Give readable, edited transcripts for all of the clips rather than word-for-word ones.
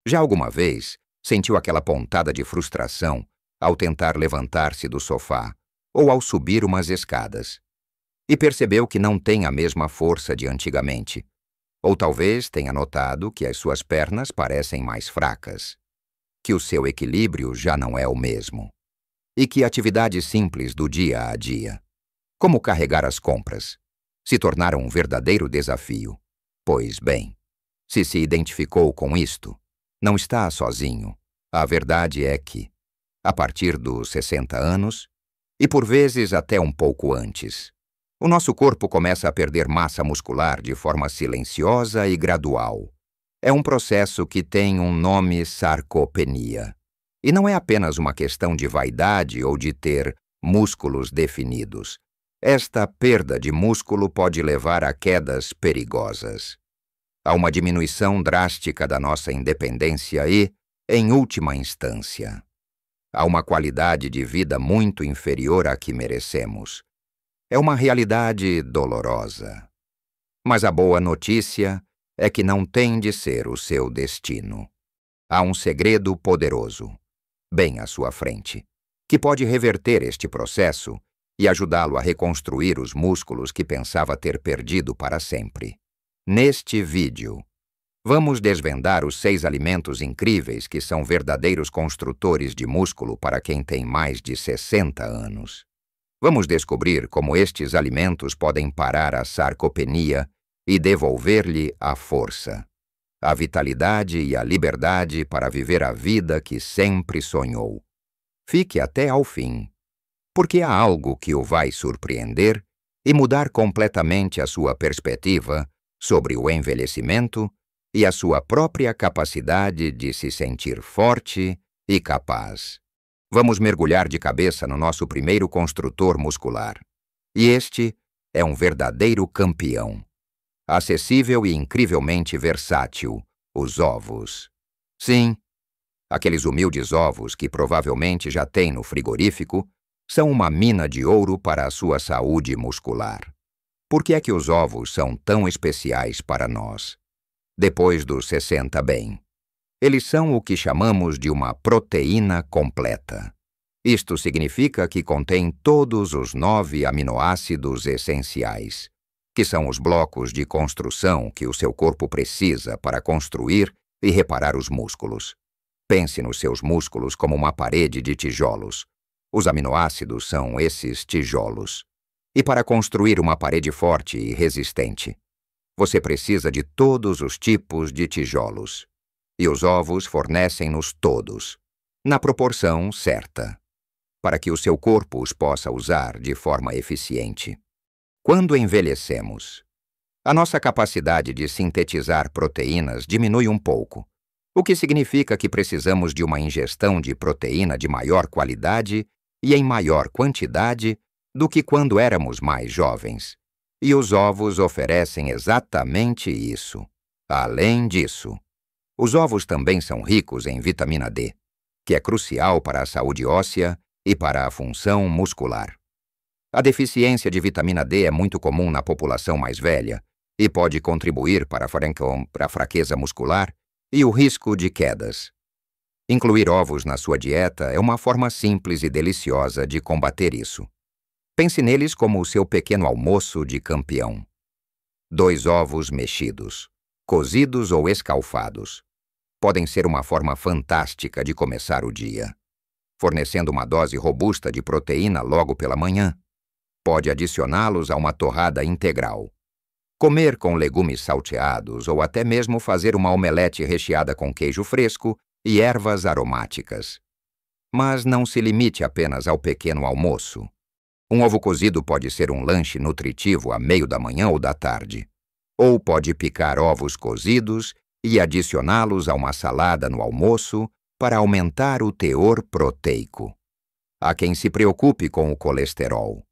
Já alguma vez sentiu aquela pontada de frustração ao tentar levantar-se do sofá ou ao subir umas escadas e percebeu que não tem a mesma força de antigamente? Ou talvez tenha notado que as suas pernas parecem mais fracas, que o seu equilíbrio já não é o mesmo e que atividades simples do dia a dia, como carregar as compras, se tornaram um verdadeiro desafio. Pois bem, se identificou com isto, não está sozinho. A verdade é que, a partir dos 60 anos, e por vezes até um pouco antes, o nosso corpo começa a perder massa muscular de forma silenciosa e gradual. É um processo que tem um nome: sarcopenia. E não é apenas uma questão de vaidade ou de ter músculos definidos. Esta perda de músculo pode levar a quedas perigosas, a uma diminuição drástica da nossa independência e, em última instância, a uma qualidade de vida muito inferior à que merecemos. É uma realidade dolorosa. Mas a boa notícia é que não tem de ser o seu destino. Há um segredo poderoso, bem à sua frente, que pode reverter este processo e ajudá-lo a reconstruir os músculos que pensava ter perdido para sempre. Neste vídeo, vamos desvendar os 6 alimentos incríveis que são verdadeiros construtores de músculo para quem tem mais de 60 anos. Vamos descobrir como estes alimentos podem parar a sarcopenia e devolver-lhe a força, a vitalidade e a liberdade para viver a vida que sempre sonhou. Fique até ao fim, porque há algo que o vai surpreender e mudar completamente a sua perspectiva sobre o envelhecimento e a sua própria capacidade de se sentir forte e capaz. Vamos mergulhar de cabeça no nosso primeiro construtor muscular. E este é um verdadeiro campeão. Acessível e incrivelmente versátil: os ovos. Sim, aqueles humildes ovos que provavelmente já tem no frigorífico são uma mina de ouro para a sua saúde muscular. Por que é que os ovos são tão especiais para nós? Depois dos 60 bem, eles são o que chamamos de uma proteína completa. Isto significa que contém todos os 9 aminoácidos essenciais, que são os blocos de construção que o seu corpo precisa para construir e reparar os músculos. Pense nos seus músculos como uma parede de tijolos. Os aminoácidos são esses tijolos. E para construir uma parede forte e resistente, você precisa de todos os tipos de tijolos. E os ovos fornecem-nos todos, na proporção certa, para que o seu corpo os possa usar de forma eficiente. Quando envelhecemos, a nossa capacidade de sintetizar proteínas diminui um pouco, o que significa que precisamos de uma ingestão de proteína de maior qualidade e em maior quantidade do que quando éramos mais jovens. E os ovos oferecem exatamente isso. Além disso, os ovos também são ricos em vitamina D, que é crucial para a saúde óssea e para a função muscular. A deficiência de vitamina D é muito comum na população mais velha e pode contribuir para a fraqueza muscular e o risco de quedas. Incluir ovos na sua dieta é uma forma simples e deliciosa de combater isso. Pense neles como o seu pequeno almoço de campeão. 2 ovos mexidos, cozidos ou escalfados, podem ser uma forma fantástica de começar o dia, fornecendo uma dose robusta de proteína logo pela manhã. Pode adicioná-los a uma torrada integral, comer com legumes salteados ou até mesmo fazer uma omelete recheada com queijo fresco e ervas aromáticas. Mas não se limite apenas ao pequeno almoço. Um ovo cozido pode ser um lanche nutritivo a meio da manhã ou da tarde. Ou pode picar ovos cozidos e adicioná-los a uma salada no almoço para aumentar o teor proteico. Há quem se preocupe com o colesterol.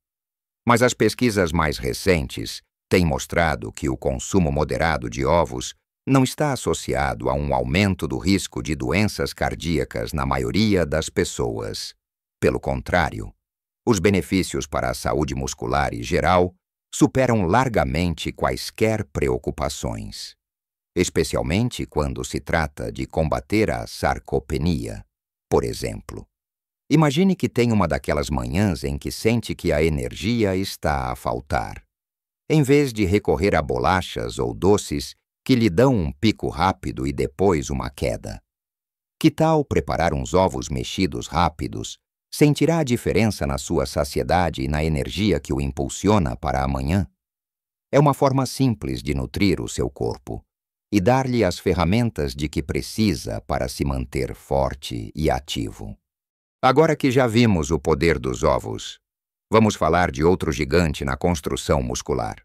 Mas as pesquisas mais recentes têm mostrado que o consumo moderado de ovos não está associado a um aumento do risco de doenças cardíacas na maioria das pessoas. Pelo contrário, os benefícios para a saúde muscular e geral superam largamente quaisquer preocupações. especialmente quando se trata de combater a sarcopenia, por exemplo. Imagine que tem uma daquelas manhãs em que sente que a energia está a faltar. Em vez de recorrer a bolachas ou doces que lhe dão um pico rápido e depois uma queda. Que tal preparar uns ovos mexidos rápidos? Sentirá a diferença na sua saciedade e na energia que o impulsiona para amanhã? É uma forma simples de nutrir o seu corpo e dar-lhe as ferramentas de que precisa para se manter forte e ativo. Agora que já vimos o poder dos ovos, vamos falar de outro gigante na construção muscular.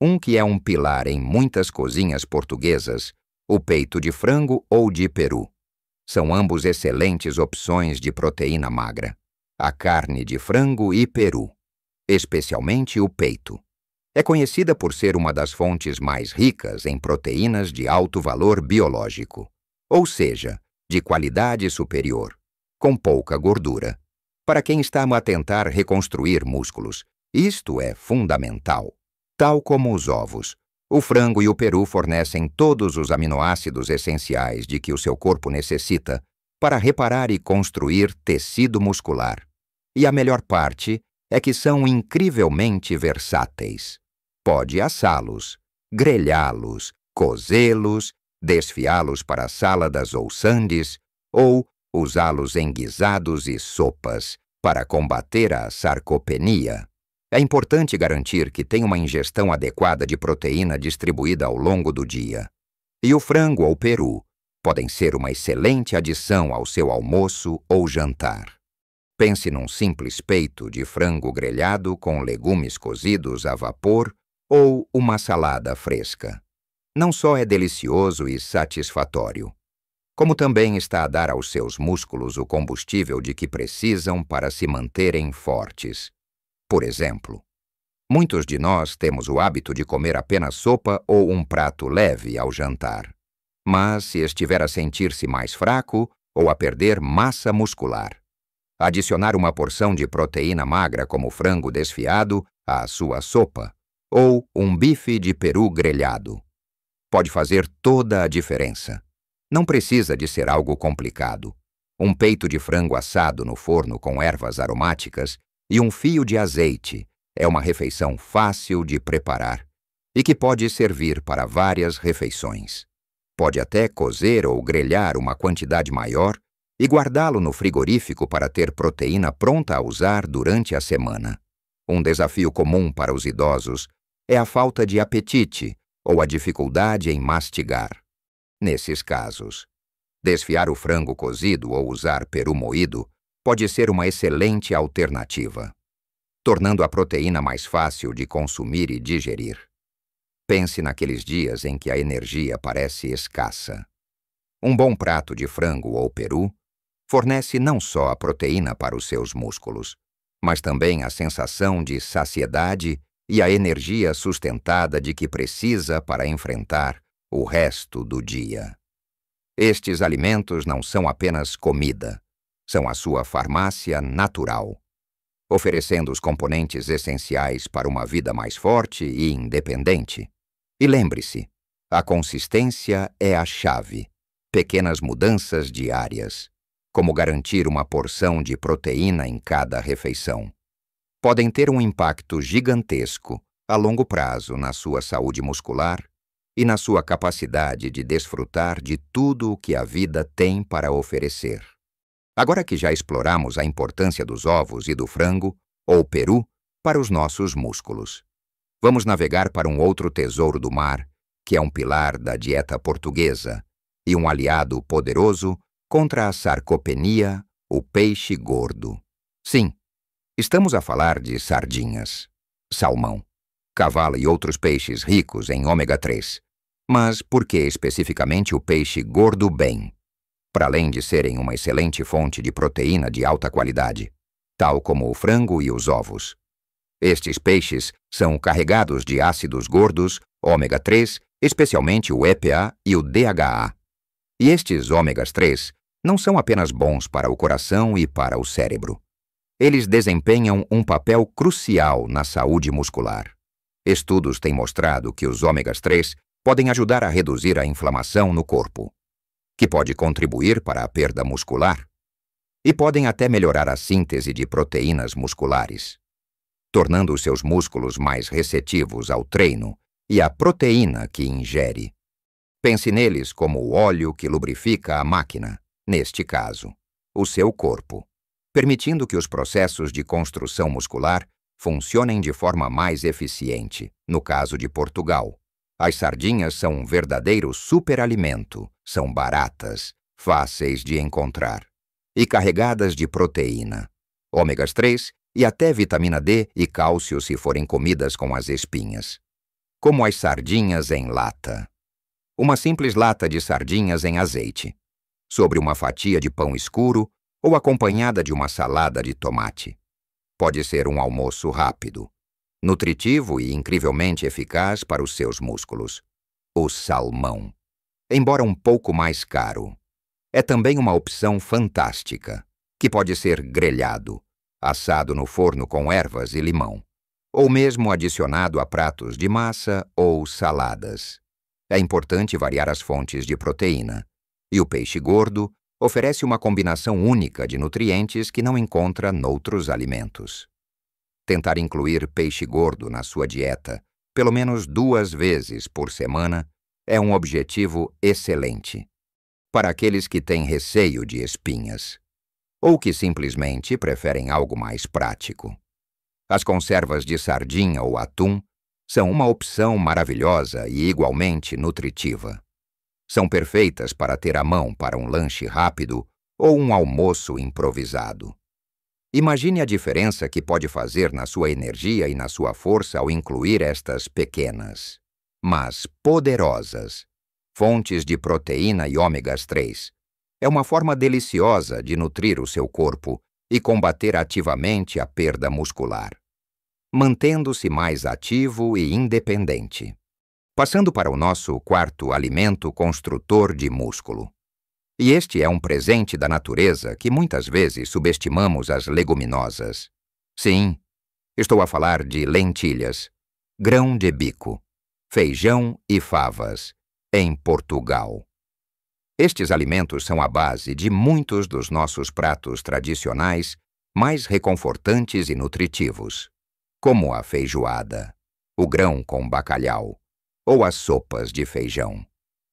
Um que é um pilar em muitas cozinhas portuguesas, o peito de frango ou de peru. São ambos excelentes opções de proteína magra. A carne de frango e peru, especialmente o peito. É conhecida por ser uma das fontes mais ricas em proteínas de alto valor biológico, ou seja, de qualidade superior, com pouca gordura. Para quem está a tentar reconstruir músculos, isto é fundamental. Tal como os ovos, o frango e o peru fornecem todos os aminoácidos essenciais de que o seu corpo necessita para reparar e construir tecido muscular. E a melhor parte é que são incrivelmente versáteis. Pode assá-los, grelhá-los, cozê-los, desfiá-los para saladas ou sandes, ou usá-los em guisados e sopas para combater a sarcopenia. É importante garantir que tem uma ingestão adequada de proteína distribuída ao longo do dia. E o frango ou peru podem ser uma excelente adição ao seu almoço ou jantar. Pense num simples peito de frango grelhado com legumes cozidos a vapor ou uma salada fresca. Não só é delicioso e satisfatório, como também está a dar aos seus músculos o combustível de que precisam para se manterem fortes. Por exemplo, muitos de nós temos o hábito de comer apenas sopa ou um prato leve ao jantar. Mas se estiver a sentir-se mais fraco ou a perder massa muscular, adicionar uma porção de proteína magra como frango desfiado à sua sopa ou um bife de peru grelhado pode fazer toda a diferença. Não precisa de ser algo complicado. Um peito de frango assado no forno com ervas aromáticas e um fio de azeite é uma refeição fácil de preparar e que pode servir para várias refeições. Pode até cozer ou grelhar uma quantidade maior e guardá-lo no frigorífico para ter proteína pronta a usar durante a semana. Um desafio comum para os idosos é a falta de apetite ou a dificuldade em mastigar. Nesses casos, desfiar o frango cozido ou usar peru moído pode ser uma excelente alternativa, tornando a proteína mais fácil de consumir e digerir. Pense naqueles dias em que a energia parece escassa. Um bom prato de frango ou peru fornece não só a proteína para os seus músculos, mas também a sensação de saciedade e a energia sustentada de que precisa para enfrentar o resto do dia. Estes alimentos não são apenas comida, são a sua farmácia natural, oferecendo os componentes essenciais para uma vida mais forte e independente. E lembre-se, a consistência é a chave. Pequenas mudanças diárias, como garantir uma porção de proteína em cada refeição, podem ter um impacto gigantesco a longo prazo na sua saúde muscular e na sua capacidade de desfrutar de tudo o que a vida tem para oferecer. Agora que já exploramos a importância dos ovos e do frango, ou peru, para os nossos músculos, vamos navegar para um outro tesouro do mar, que é um pilar da dieta portuguesa e um aliado poderoso contra a sarcopenia, o peixe gordo. Sim, estamos a falar de sardinhas, salmão, cavalo e outros peixes ricos em ômega 3. Mas por que especificamente o peixe gordo bem? Para além de serem uma excelente fonte de proteína de alta qualidade, tal como o frango e os ovos. Estes peixes são carregados de ácidos gordos, ômega 3, especialmente o EPA e o DHA. E estes ômegas 3 não são apenas bons para o coração e para o cérebro. Eles desempenham um papel crucial na saúde muscular. Estudos têm mostrado que os ômegas 3 podem ajudar a reduzir a inflamação no corpo, que pode contribuir para a perda muscular, e podem até melhorar a síntese de proteínas musculares, tornando os seus músculos mais receptivos ao treino e à proteína que ingere. Pense neles como o óleo que lubrifica a máquina, neste caso, o seu corpo, permitindo que os processos de construção muscular funcionem de forma mais eficiente. No caso de Portugal, as sardinhas são um verdadeiro superalimento, são baratas, fáceis de encontrar e carregadas de proteína, ômegas 3 e até vitamina D e cálcio se forem comidas com as espinhas. Como as sardinhas em lata. Uma simples lata de sardinhas em azeite, sobre uma fatia de pão escuro ou acompanhada de uma salada de tomate. Pode ser um almoço rápido, nutritivo e incrivelmente eficaz para os seus músculos. O salmão, embora um pouco mais caro, é também uma opção fantástica, que pode ser grelhado, assado no forno com ervas e limão, ou mesmo adicionado a pratos de massa ou saladas. É importante variar as fontes de proteína, e o peixe gordo oferece uma combinação única de nutrientes que não encontra noutros alimentos. Tentar incluir peixe gordo na sua dieta, pelo menos 2 vezes por semana, é um objetivo excelente para aqueles que têm receio de espinhas, ou que simplesmente preferem algo mais prático. As conservas de sardinha ou atum são uma opção maravilhosa e igualmente nutritiva. São perfeitas para ter à mão para um lanche rápido ou um almoço improvisado. Imagine a diferença que pode fazer na sua energia e na sua força ao incluir estas pequenas, mas poderosas, fontes de proteína e ômegas 3. É uma forma deliciosa de nutrir o seu corpo e combater ativamente a perda muscular, mantendo-se mais ativo e independente. Passando para o nosso quarto alimento construtor de músculo. E este é um presente da natureza que muitas vezes subestimamos as leguminosas. Sim, estou a falar de lentilhas, grão de bico, feijão e favas, em Portugal. Estes alimentos são a base de muitos dos nossos pratos tradicionais mais reconfortantes e nutritivos, como a feijoada, o grão com bacalhau, ou as sopas de feijão.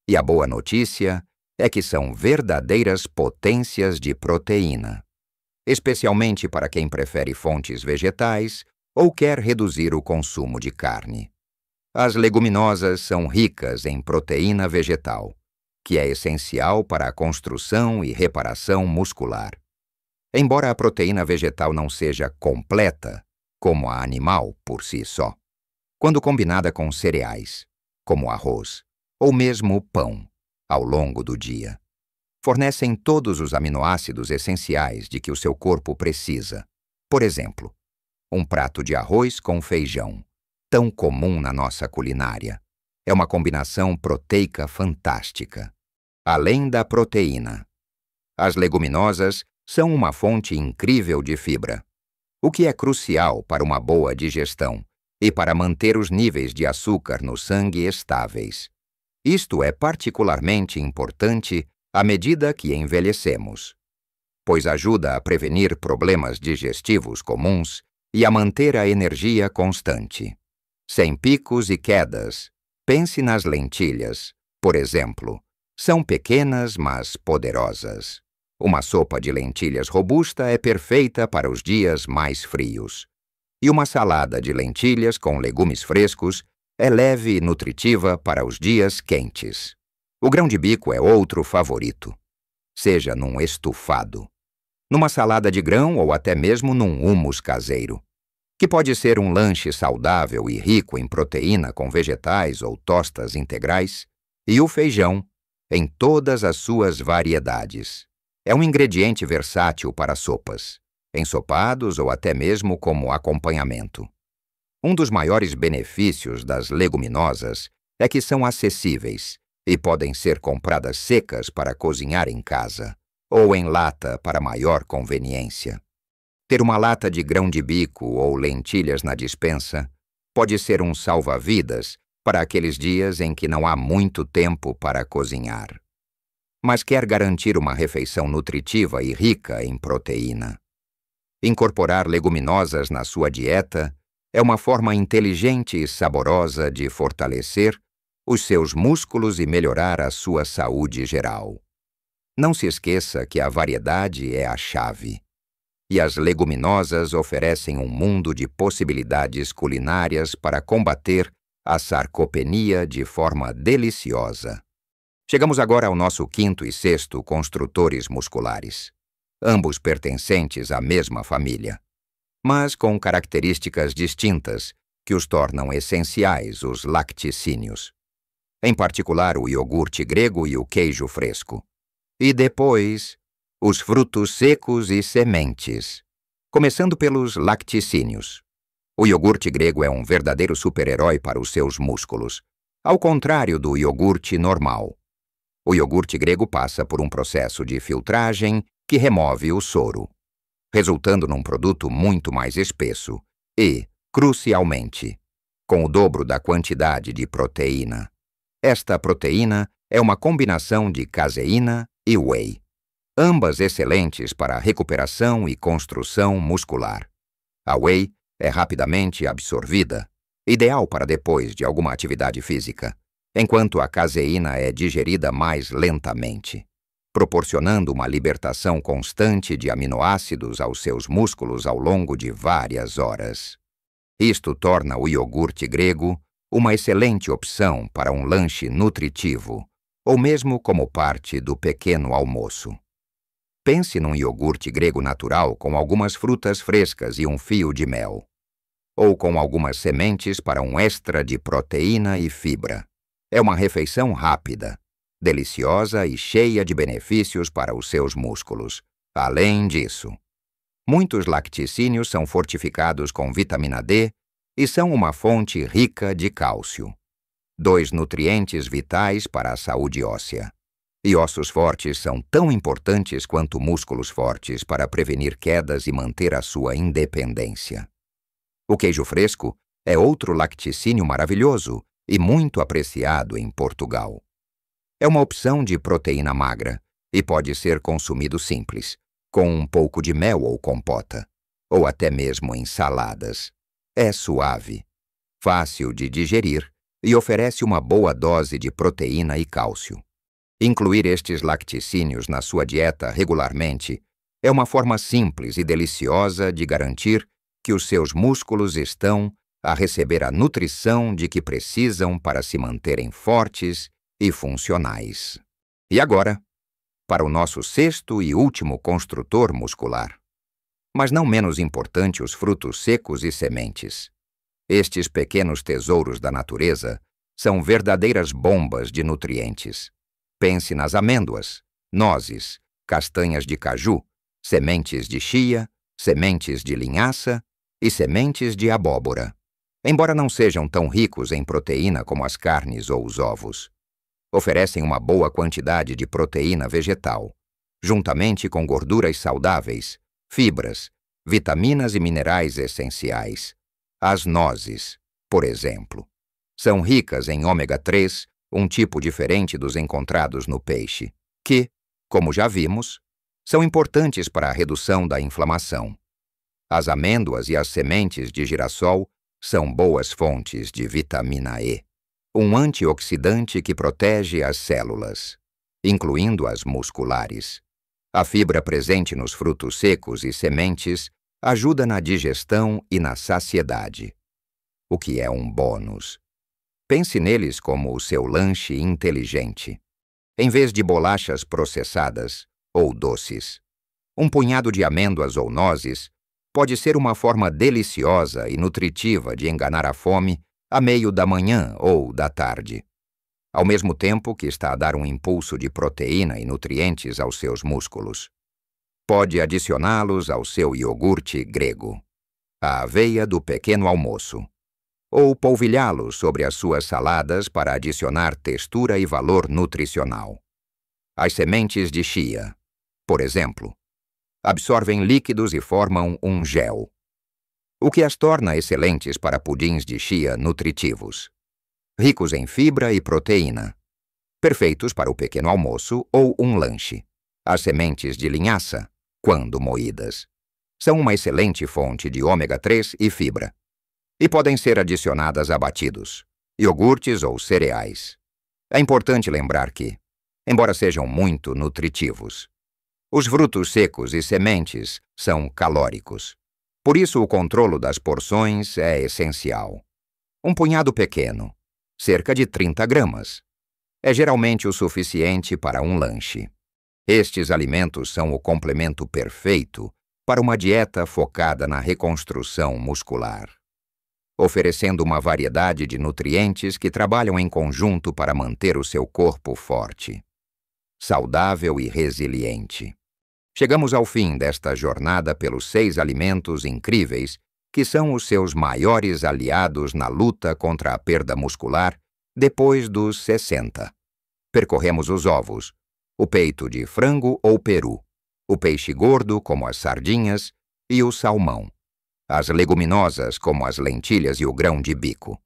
E a boa notícia é que são verdadeiras potências de proteína, especialmente para quem prefere fontes vegetais ou quer reduzir o consumo de carne. As leguminosas são ricas em proteína vegetal, que é essencial para a construção e reparação muscular. Embora a proteína vegetal não seja completa, como a animal por si só, quando combinada com cereais, como arroz, ou mesmo pão, ao longo do dia, fornecem todos os aminoácidos essenciais de que o seu corpo precisa. Por exemplo, um prato de arroz com feijão, tão comum na nossa culinária, é uma combinação proteica fantástica. Além da proteína, as leguminosas são uma fonte incrível de fibra, o que é crucial para uma boa digestão e para manter os níveis de açúcar no sangue estáveis. Isto é particularmente importante à medida que envelhecemos, pois ajuda a prevenir problemas digestivos comuns e a manter a energia constante. Sem picos e quedas, pense nas lentilhas, por exemplo. São pequenas, mas poderosas. Uma sopa de lentilhas robusta é perfeita para os dias mais frios. E uma salada de lentilhas com legumes frescos é leve e nutritiva para os dias quentes. O grão de bico é outro favorito, seja num estufado, numa salada de grão ou até mesmo num hummus caseiro, que pode ser um lanche saudável e rico em proteína com vegetais ou tostas integrais, e o feijão, em todas as suas variedades. É um ingrediente versátil para sopas, ensopados ou até mesmo como acompanhamento. Um dos maiores benefícios das leguminosas é que são acessíveis e podem ser compradas secas para cozinhar em casa, ou em lata para maior conveniência. Ter uma lata de grão de bico ou lentilhas na despensa pode ser um salva-vidas para aqueles dias em que não há muito tempo para cozinhar, mas quer garantir uma refeição nutritiva e rica em proteína. Incorporar leguminosas na sua dieta é uma forma inteligente e saborosa de fortalecer os seus músculos e melhorar a sua saúde geral. Não se esqueça que a variedade é a chave. E as leguminosas oferecem um mundo de possibilidades culinárias para combater a sarcopenia de forma deliciosa. Chegamos agora ao nosso quinto e sexto construtores musculares, ambos pertencentes à mesma família, mas com características distintas que os tornam essenciais, os lacticínios. Em particular, o iogurte grego e o queijo fresco. E depois, os frutos secos e sementes, começando pelos lacticínios. O iogurte grego é um verdadeiro super-herói para os seus músculos, ao contrário do iogurte normal. O iogurte grego passa por um processo de filtragem que remove o soro, resultando num produto muito mais espesso e, crucialmente, com o dobro da quantidade de proteína. Esta proteína é uma combinação de caseína e whey, ambas excelentes para a recuperação e construção muscular. A whey é rapidamente absorvida, ideal para depois de alguma atividade física, enquanto a caseína é digerida mais lentamente, proporcionando uma libertação constante de aminoácidos aos seus músculos ao longo de várias horas. Isto torna o iogurte grego uma excelente opção para um lanche nutritivo, ou mesmo como parte do pequeno almoço. Pense num iogurte grego natural com algumas frutas frescas e um fio de mel, ou com algumas sementes para um extra de proteína e fibra. É uma refeição rápida, deliciosa e cheia de benefícios para os seus músculos. Além disso, muitos lacticínios são fortificados com vitamina D e são uma fonte rica de cálcio, dois nutrientes vitais para a saúde óssea. E ossos fortes são tão importantes quanto músculos fortes para prevenir quedas e manter a sua independência. O queijo fresco é outro lacticínio maravilhoso e muito apreciado em Portugal. É uma opção de proteína magra e pode ser consumido simples, com um pouco de mel ou compota, ou até mesmo em saladas. É suave, fácil de digerir e oferece uma boa dose de proteína e cálcio. Incluir estes lacticínios na sua dieta regularmente é uma forma simples e deliciosa de garantir que os seus músculos estão a receber a nutrição de que precisam para se manterem fortes e funcionais. E agora, para o nosso sexto e último construtor muscular. Mas não menos importante, os frutos secos e sementes. Estes pequenos tesouros da natureza são verdadeiras bombas de nutrientes. Pense nas amêndoas, nozes, castanhas de caju, sementes de chia, sementes de linhaça e sementes de abóbora. Embora não sejam tão ricos em proteína como as carnes ou os ovos, oferecem uma boa quantidade de proteína vegetal, juntamente com gorduras saudáveis, fibras, vitaminas e minerais essenciais. As nozes, por exemplo, são ricas em ômega 3, um tipo diferente dos encontrados no peixe, que, como já vimos, são importantes para a redução da inflamação. As amêndoas e as sementes de girassol são boas fontes de vitamina E, um antioxidante que protege as células, incluindo as musculares. A fibra presente nos frutos secos e sementes ajuda na digestão e na saciedade, o que é um bônus. Pense neles como o seu lanche inteligente. Em vez de bolachas processadas ou doces, um punhado de amêndoas ou nozes pode ser uma forma deliciosa e nutritiva de enganar a fome a meio da manhã ou da tarde, ao mesmo tempo que está a dar um impulso de proteína e nutrientes aos seus músculos. Pode adicioná-los ao seu iogurte grego, a aveia do pequeno almoço, ou polvilhá-los sobre as suas saladas para adicionar textura e valor nutricional. As sementes de chia, por exemplo, absorvem líquidos e formam um gel, o que as torna excelentes para pudins de chia nutritivos. ricos em fibra e proteína, perfeitos para o pequeno almoço ou um lanche. As sementes de linhaça, quando moídas, são uma excelente fonte de ômega 3 e fibra, e podem ser adicionadas a batidos, iogurtes ou cereais. É importante lembrar que, embora sejam muito nutritivos, os frutos secos e sementes são calóricos. Por isso, o controle das porções é essencial. Um punhado pequeno, cerca de 30 gramas, é geralmente o suficiente para um lanche. Estes alimentos são o complemento perfeito para uma dieta focada na reconstrução muscular, oferecendo uma variedade de nutrientes que trabalham em conjunto para manter o seu corpo forte, saudável e resiliente. Chegamos ao fim desta jornada pelos 6 alimentos incríveis que são os seus maiores aliados na luta contra a perda muscular depois dos 60. Percorremos os ovos, o peito de frango ou peru, o peixe gordo, como as sardinhas, e o salmão, as leguminosas, como as lentilhas e o grão de bico,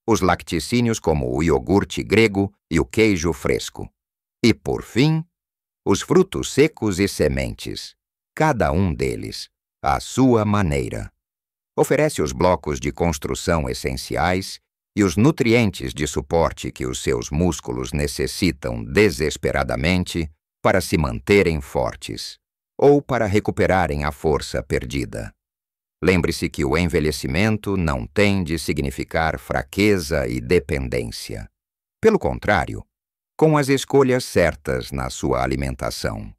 os lacticínios, como o iogurte grego e o queijo fresco, e, por fim, os frutos secos e sementes, cada um deles, à sua maneira. Oferece os blocos de construção essenciais e os nutrientes de suporte que os seus músculos necessitam desesperadamente para se manterem fortes ou para recuperarem a força perdida. Lembre-se que o envelhecimento não tem de significar fraqueza e dependência. Pelo contrário, com as escolhas certas na sua alimentação.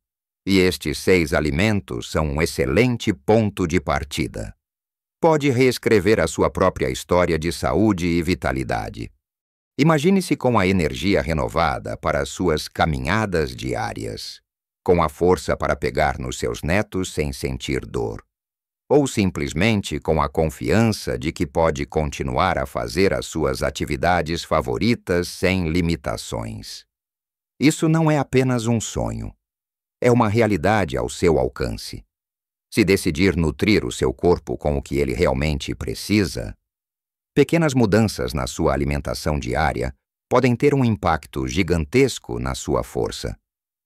E estes 6 alimentos são um excelente ponto de partida. Pode reescrever a sua própria história de saúde e vitalidade. Imagine-se com a energia renovada para as suas caminhadas diárias, com a força para pegar nos seus netos sem sentir dor, ou simplesmente com a confiança de que pode continuar a fazer as suas atividades favoritas sem limitações. Isso não é apenas um sonho. É uma realidade ao seu alcance. Se decidir nutrir o seu corpo com o que ele realmente precisa, pequenas mudanças na sua alimentação diária podem ter um impacto gigantesco na sua força,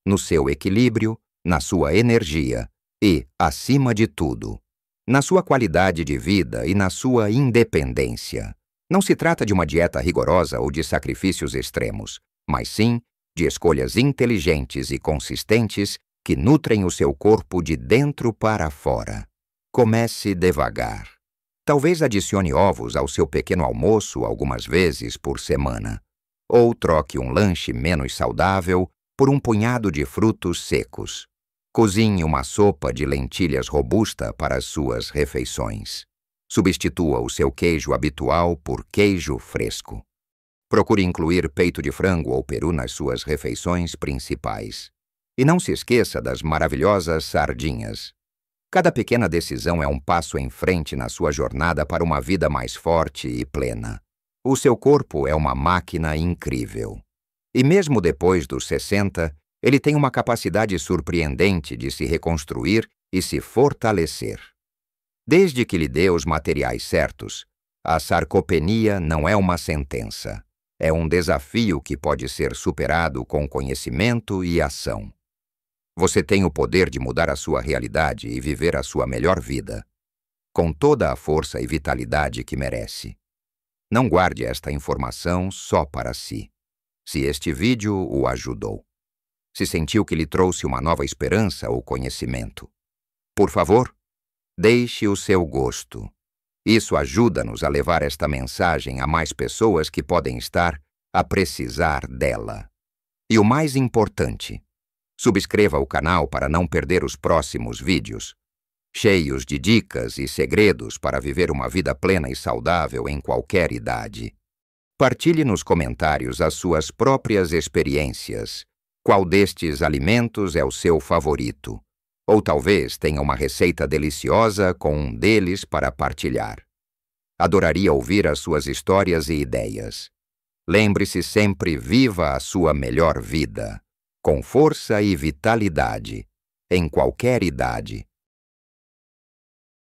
no seu equilíbrio, na sua energia e, acima de tudo, na sua qualidade de vida e na sua independência. Não se trata de uma dieta rigorosa ou de sacrifícios extremos, mas sim de escolhas inteligentes e consistentes que nutrem o seu corpo de dentro para fora. Comece devagar. Talvez adicione ovos ao seu pequeno almoço algumas vezes por semana, ou troque um lanche menos saudável por um punhado de frutos secos. Cozinhe uma sopa de lentilhas robusta para as suas refeições. Substitua o seu queijo habitual por queijo fresco. Procure incluir peito de frango ou peru nas suas refeições principais. E não se esqueça das maravilhosas sardinhas. Cada pequena decisão é um passo em frente na sua jornada para uma vida mais forte e plena. O seu corpo é uma máquina incrível. E mesmo depois dos 60, ele tem uma capacidade surpreendente de se reconstruir e se fortalecer. Desde que lhe dê os materiais certos, a sarcopenia não é uma sentença. É um desafio que pode ser superado com conhecimento e ação. Você tem o poder de mudar a sua realidade e viver a sua melhor vida, com toda a força e vitalidade que merece. Não guarde esta informação só para si. Se este vídeo o ajudou, se sentiu que lhe trouxe uma nova esperança ou conhecimento, por favor, deixe o seu gosto. Isso ajuda-nos a levar esta mensagem a mais pessoas que podem estar a precisar dela. E o mais importante, subscreva o canal para não perder os próximos vídeos, cheios de dicas e segredos para viver uma vida plena e saudável em qualquer idade. Partilhe nos comentários as suas próprias experiências. Qual destes alimentos é o seu favorito? Ou talvez tenha uma receita deliciosa com um deles para partilhar. Adoraria ouvir as suas histórias e ideias. Lembre-se sempre, viva a sua melhor vida, com força e vitalidade, em qualquer idade.